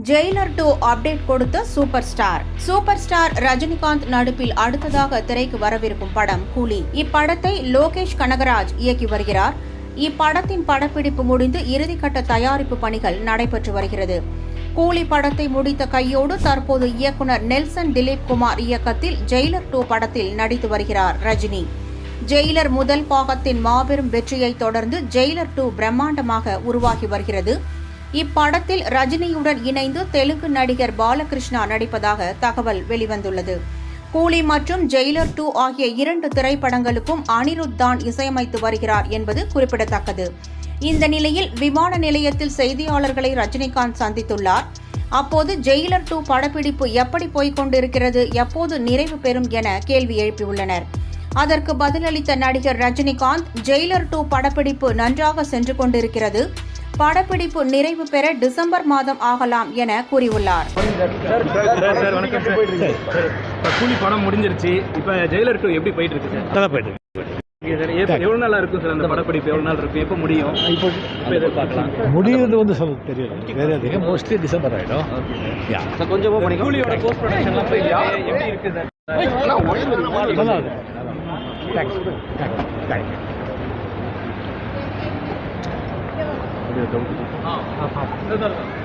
Jailer 2 update கொடுத்த super star Rajinikanth நடிப்பில் அடுத்ததாக திரைக்கு வரவிருக்கும் படம் கூலி. இப்படத்தை லோகேஷ் கனகராஜ் இயக்கி வருகிறார். இப்படத்தின் படப்பிடிப்பு முடிந்து இறுதிக்கட்ட தயாரிப்பு பணிகள் நடைபெற்று வருகிறது. கூலி படத்தை முடித்த கையோடு தற்போது இயக்குனர் நெல்சன் திலீப் குமார் இயக்கத்தில் ஜெயிலர் 2 படத்தில் நடித்து வருகிறார் ரஜினி. ஜெயிலர் முதல் பாகத்தின் மாபெரும் வெற்றியை தொடர்ந்து ஜெயிலர் 2 பிரம்மாண்டமாக உருவாகி வருகிறது. இப்படத்தில் ரஜினியுடன் இணைந்து தெலுங்கு நடிகர் பாலகிருஷ்ணா நடிப்பதாக தகவல் வெளிவந்துள்ளது. கூலி மற்றும் ஜெயிலர் 2 ஆகிய 2 திரைப்படங்களுக்கும் அனிருத் தான் இசையமைத்து வருகிறார் என்பது குறிப்பிடத்தக்கது. இந்த நிலையில் விமான நிலையத்தில் செய்தியாளர்களை ரஜினிகாந்த் சந்தித்துள்ளார். அப்போது ஜெயிலர் 2 படப்பிடிப்பு எப்படி போய்கொண்டிருக்கிறது, எப்போது நிறைவு பெறும் என கேள்வி எழுப்பியுள்ளனர். அதற்கு பதிலளித்த நடிகர் ரஜினிகாந்த், ஜெயிலர் 2 படப்பிடிப்பு நன்றாக சென்று கொண்டிருக்கிறது. படப்பிடிப்பு நிறைவு பெற டிசம்பர் மாதம் ஆகலாம் என கூறியுள்ளார். கூலி படம் முடிஞ்சிருச்சு. இப்ப ஜெயிலர் 2 எப்படி போயிட்டு இருக்கு சார்? எவ்வளவு நாளா இருக்கும் சார் அந்த படப்பிடிப்பு? எவ்வளவு நாள் இருக்கும்? எப்ப முடியும்? இப்போ எதிர்பார்க்கலாம். முடியுது சொல்ல தெரியல. மோஸ்ட்லி டிசம்பர் ஆயிடும். கொஞ்சமா கூலியோட போஸ்ட் ப்ரொடக்ஷன்லாம் எப்படி இருக்கு சார்? நல்லா இருக்கு. தேங்க்ஸ்.